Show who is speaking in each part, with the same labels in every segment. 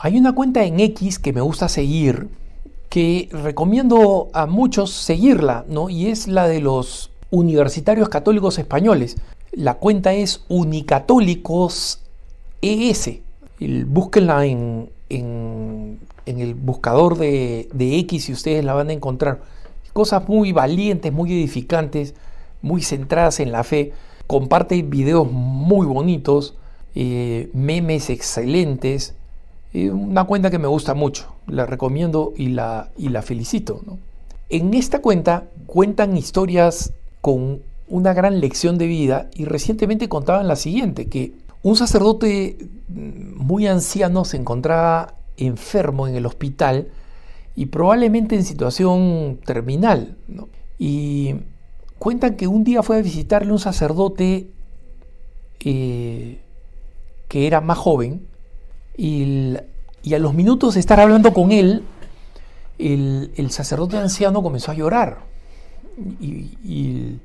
Speaker 1: Hay una cuenta en X que me gusta seguir, que recomiendo a muchos seguirla, ¿no? Y es la de los universitarios católicos españoles. La cuenta es Unicatólicos ES. Búsquenla en el buscador de X y ustedes la van a encontrar. Cosas muy valientes, muy edificantes, muy centradas en la fe. Comparte videos muy bonitos, memes excelentes. Una cuenta que me gusta mucho, la recomiendo y la felicito, ¿no? En esta cuenta cuentan historias con una gran lección de vida y recientemente contaban la siguiente, que un sacerdote muy anciano se encontraba enfermo en el hospital y probablemente en situación terminal, ¿no? Y cuentan que un día fue a visitarle un sacerdote que era más joven y a los minutos de estar hablando con él, el sacerdote anciano comenzó a llorar y el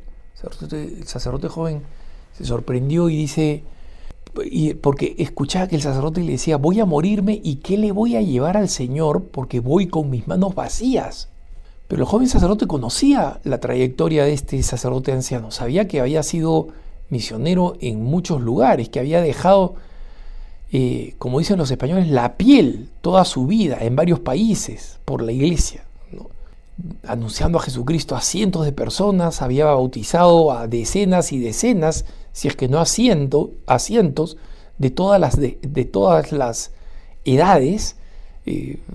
Speaker 1: sacerdote joven se sorprendió y dice, porque escuchaba que el sacerdote le decía, voy a morirme y ¿qué le voy a llevar al Señor? Porque voy con mis manos vacías. Pero el joven sacerdote conocía la trayectoria de este sacerdote anciano, sabía que había sido misionero en muchos lugares, que había dejado, como dicen los españoles, la piel toda su vida en varios países por la iglesia, ¿no? Anunciando a Jesucristo a cientos de personas, había bautizado a decenas y decenas, si es que no a cientos, de todas las edades,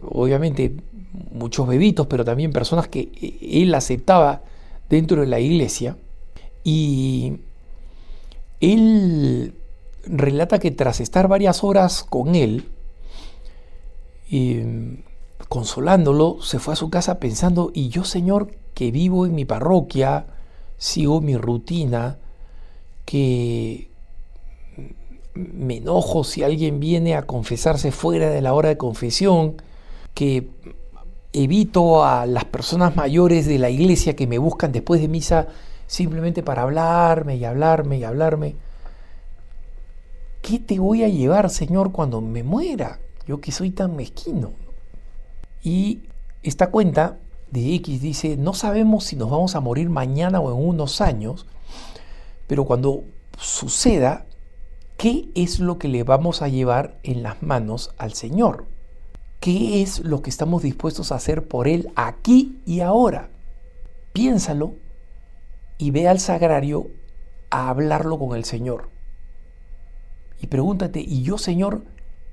Speaker 1: obviamente muchos bebitos, pero también personas que él aceptaba dentro de la iglesia. Y él relata que tras estar varias horas con él, consolándolo, se fue a su casa pensando, y yo, Señor, que vivo en mi parroquia, sigo mi rutina, que me enojo si alguien viene a confesarse fuera de la hora de confesión, que evito a las personas mayores de la iglesia que me buscan después de misa simplemente para hablarme y hablarme y hablarme. ¿Qué te voy a llevar, Señor, cuando me muera? Yo que soy tan mezquino. Y esta cuenta de X dice, no sabemos si nos vamos a morir mañana o en unos años, pero cuando suceda, ¿qué es lo que le vamos a llevar en las manos al Señor? ¿Qué es lo que estamos dispuestos a hacer por Él aquí y ahora? Piénsalo y ve al sagrario a hablarlo con el Señor. Y pregúntate, ¿y yo, Señor,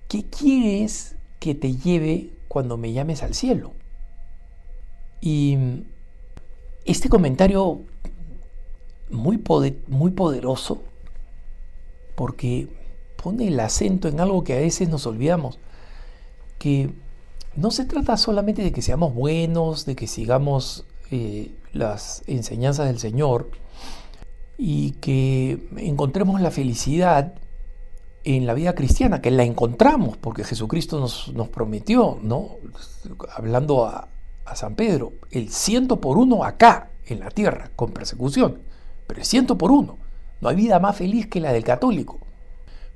Speaker 1: qué quieres que te lleve cuando me llames al cielo? Y este comentario muy poderoso, porque pone el acento en algo que a veces nos olvidamos, que no se trata solamente de que seamos buenos, de que sigamos las enseñanzas del Señor y que encontremos la felicidad en la vida cristiana, que la encontramos porque Jesucristo nos prometió, ¿no? Hablando a San Pedro, el 100 por 1 acá en la tierra, con persecución, pero el 100 por 1. No hay vida más feliz que la del católico.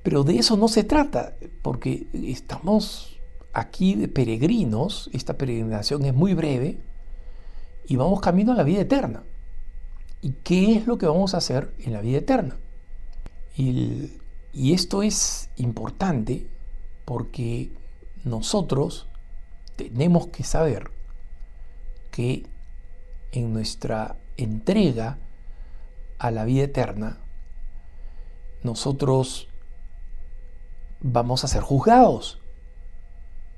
Speaker 1: Pero de eso no se trata, porque estamos aquí de peregrinos, esta peregrinación es muy breve y vamos camino a la vida eterna. ¿Y qué es lo que vamos a hacer en la vida eterna? Y esto es importante porque nosotros tenemos que saber que en nuestra entrega a la vida eterna, nosotros vamos a ser juzgados.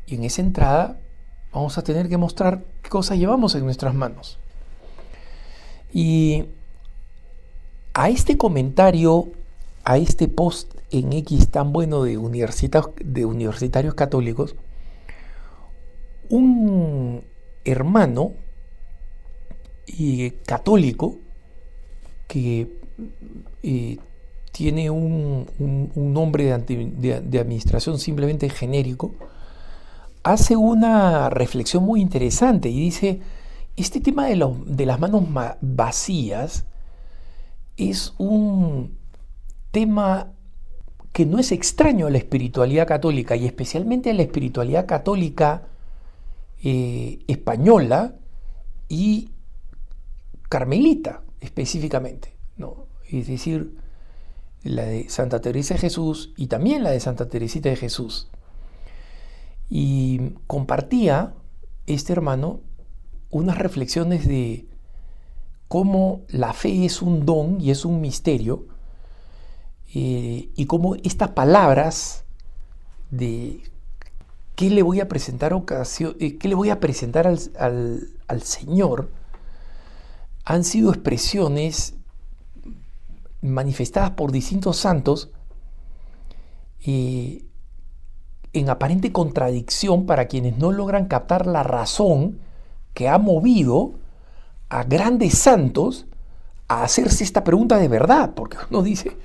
Speaker 1: Y en esa entrada vamos a tener que mostrar qué cosas llevamos en nuestras manos. Y a este comentario, a este post en X tan bueno de universitarios católicos, un hermano católico que tiene un nombre de administración simplemente genérico, hace una reflexión muy interesante y dice, este tema de las manos vacías es un tema que no es extraño a la espiritualidad católica, y especialmente a la espiritualidad católica española y carmelita específicamente, ¿no? Es decir, la de Santa Teresa de Jesús y también la de Santa Teresita de Jesús. Y compartía este hermano unas reflexiones de cómo la fe es un don y es un misterio, y cómo estas palabras de qué le voy a presentar qué le voy a presentar al Señor han sido expresiones manifestadas por distintos santos en aparente contradicción para quienes no logran captar la razón que ha movido a grandes santos a hacerse esta pregunta de verdad, porque uno dice,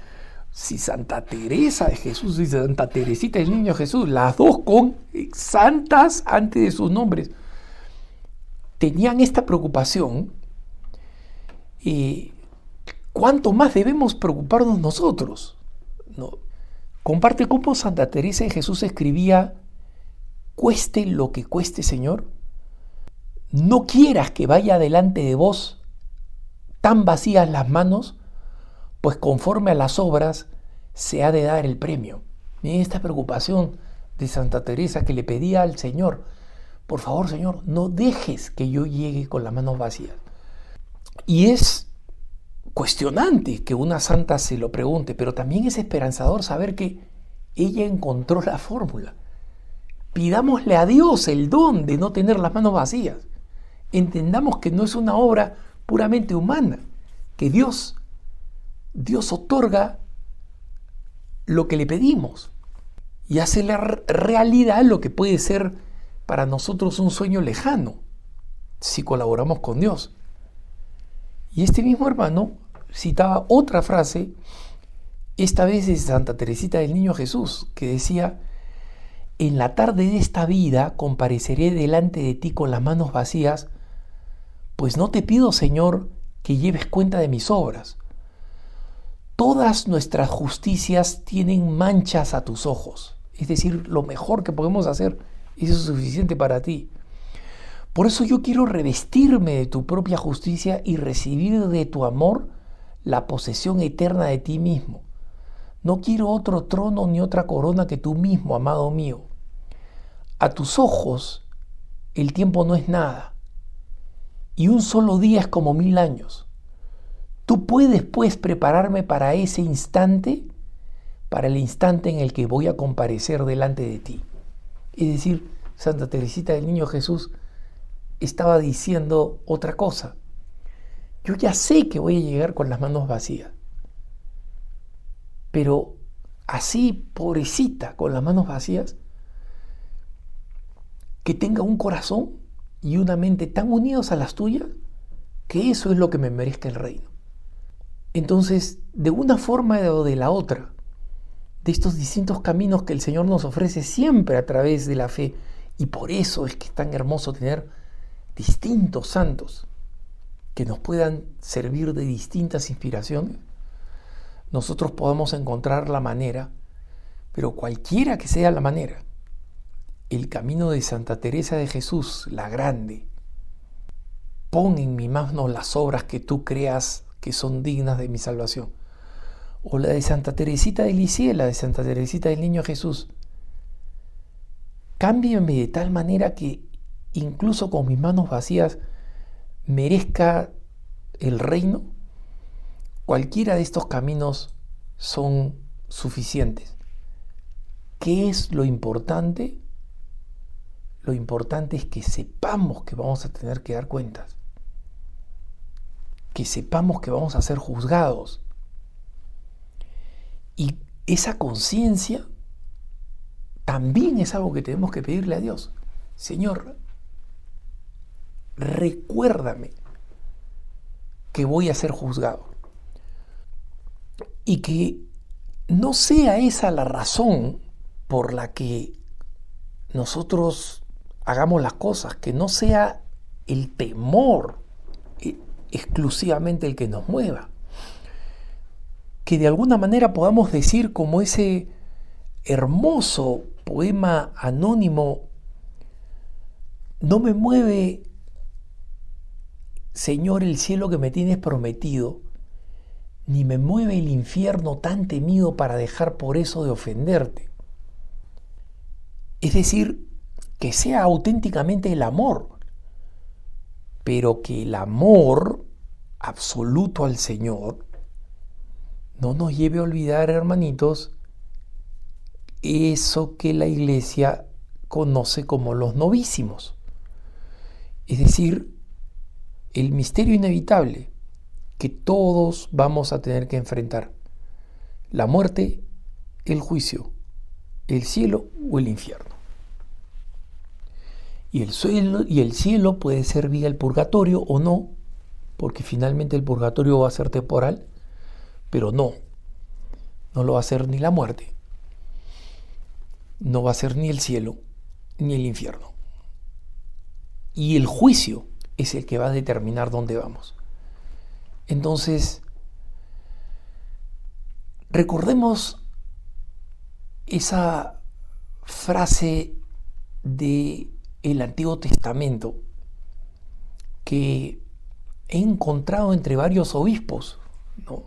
Speaker 1: si Santa Teresa de Jesús y Santa Teresita del Niño Jesús, las dos con santas antes de sus nombres, tenían esta preocupación, ¿cuánto más debemos preocuparnos nosotros? ¿No? Comparte cómo Santa Teresa de Jesús escribía: cueste lo que cueste, Señor, no quieras que vaya delante de vos tan vacías las manos, pues conforme a las obras se ha de dar el premio. Miren esta preocupación de Santa Teresa, que le pedía al Señor: por favor, Señor, no dejes que yo llegue con las manos vacías. Y es cuestionante que una santa se lo pregunte, pero también es esperanzador saber que ella encontró la fórmula. Pidámosle a Dios el don de no tener las manos vacías. Entendamos que no es una obra puramente humana, que Dios otorga lo que le pedimos y hace la realidad lo que puede ser para nosotros un sueño lejano, si colaboramos con Dios. Y este mismo hermano citaba otra frase, esta vez de Santa Teresita del Niño Jesús, que decía: en la tarde de esta vida compareceré delante de ti con las manos vacías, pues no te pido, Señor, que lleves cuenta de mis obras. Todas nuestras justicias tienen manchas a tus ojos. Es decir, lo mejor que podemos hacer es suficiente para ti. Por eso yo quiero revestirme de tu propia justicia y recibir de tu amor la posesión eterna de ti mismo. No quiero otro trono ni otra corona que tú mismo, amado mío. A tus ojos el tiempo no es nada, y un solo día es como 1000 años. Tú puedes, pues, prepararme para ese instante, para el instante en el que voy a comparecer delante de ti. Es decir, Santa Teresita del Niño Jesús estaba diciendo otra cosa. Yo ya sé que voy a llegar con las manos vacías, pero así, pobrecita, con las manos vacías, que tenga un corazón y una mente tan unidos a las tuyas, que eso es lo que me merezca el reino. Entonces, de una forma o de la otra, de estos distintos caminos que el Señor nos ofrece siempre a través de la fe, y por eso es que es tan hermoso tener distintos santos que nos puedan servir de distintas inspiraciones, nosotros podamos encontrar la manera, pero cualquiera que sea la manera, el camino de Santa Teresa de Jesús, la grande: pon en mi mano las obras que tú creas que son dignas de mi salvación. O la de Santa Teresita de Lisieux, la de Santa Teresita del Niño Jesús: cámbiame de tal manera que incluso con mis manos vacías merezca el reino. Cualquiera de estos caminos son suficientes. ¿Qué es lo importante? Lo importante es que sepamos que vamos a tener que dar cuentas, que sepamos que vamos a ser juzgados. Y esa conciencia también es algo que tenemos que pedirle a Dios. Señor, recuérdame que voy a ser juzgado. Y que no sea esa la razón por la que nosotros hagamos las cosas, que no sea el temor exclusivamente el que nos mueva. Que de alguna manera podamos decir como ese hermoso poema anónimo, no me mueve, Señor, el cielo que me tienes prometido, ni me mueve el infierno tan temido para dejar por eso de ofenderte. Es decir, que sea auténticamente el amor, pero que el amor absoluto al Señor no nos lleve a olvidar, hermanitos, eso que la Iglesia conoce como los novísimos. Es decir, el misterio inevitable que todos vamos a tener que enfrentar: la muerte, el juicio, el cielo o el infierno. Y el cielo puede ser vía el purgatorio o no, porque finalmente el purgatorio va a ser temporal, pero no lo va a ser ni la muerte, no va a ser ni el cielo ni el infierno. Y el juicio es el que va a determinar dónde vamos. Entonces, recordemos esa frase del Antiguo Testamento que he encontrado entre varios obispos, ¿no?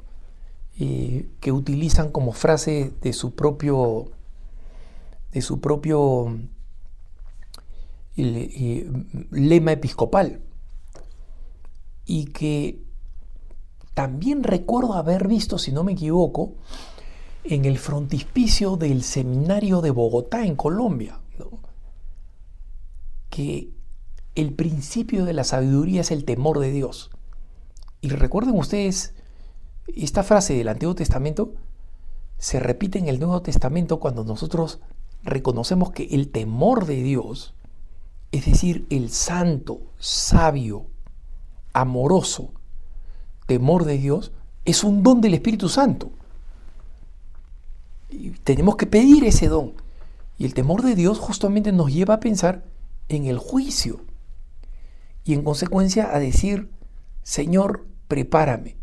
Speaker 1: Que utilizan como frase de su propio lema episcopal, y que también recuerdo haber visto, si no me equivoco, en el frontispicio del seminario de Bogotá, en Colombia, ¿no? Que el principio de la sabiduría es el temor de Dios. Y recuerden ustedes, esta frase del Antiguo Testamento se repite en el Nuevo Testamento cuando nosotros reconocemos que el temor de Dios, es decir, el santo, sabio, amoroso temor de Dios, es un don del Espíritu Santo. Y tenemos que pedir ese don. Y el temor de Dios justamente nos lleva a pensar en el juicio. Y en consecuencia a decir: Señor, prepárame.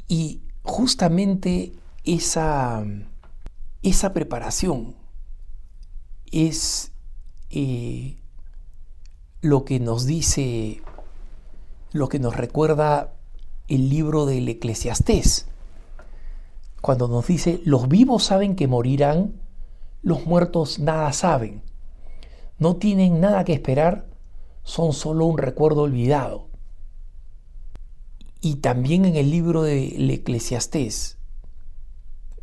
Speaker 1: Y justamente esa preparación es lo que nos dice, lo que nos recuerda el libro del Eclesiastés, cuando nos dice: los vivos saben que morirán, los muertos nada saben, no tienen nada que esperar, son solo un recuerdo olvidado. Y también en el libro del Eclesiastés,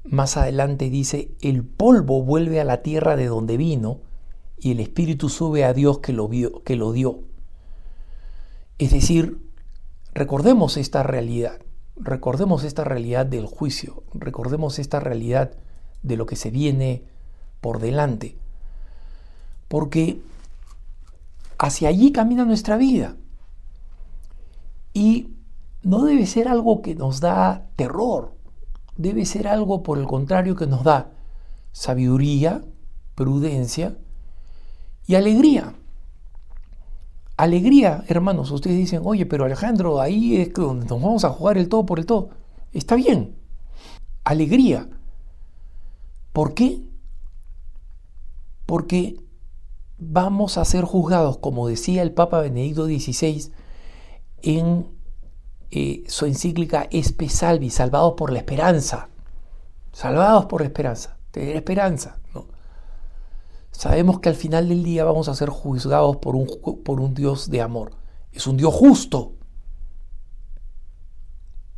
Speaker 1: más adelante dice: el polvo vuelve a la tierra de donde vino, y el espíritu sube a Dios que lo dio. Es decir, recordemos esta realidad del juicio, recordemos esta realidad de lo que se viene por delante, porque hacia allí camina nuestra vida. Y no debe ser algo que nos da terror, debe ser algo, por el contrario, que nos da sabiduría, prudencia y alegría. Alegría, hermanos. Ustedes dicen: oye, pero Alejandro, ahí es donde nos vamos a jugar el todo por el todo. Está bien. Alegría. ¿Por qué? Porque vamos a ser juzgados, como decía el Papa Benedicto XVI en su encíclica Espe Salvi, salvados por la esperanza. Salvados por la esperanza. Tener esperanza, ¿no? Sabemos que al final del día vamos a ser juzgados por un Dios de amor. Es un Dios justo.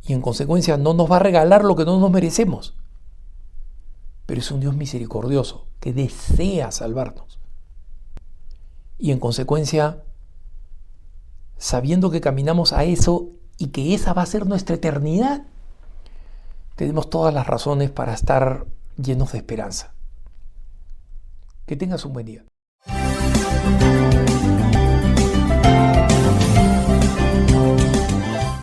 Speaker 1: Y en consecuencia no nos va a regalar lo que no nos merecemos. Pero es un Dios misericordioso que desea salvarnos. Y en consecuencia, sabiendo que caminamos a eso y que esa va a ser nuestra eternidad, tenemos todas las razones para estar llenos de esperanza. Que tengas un buen día.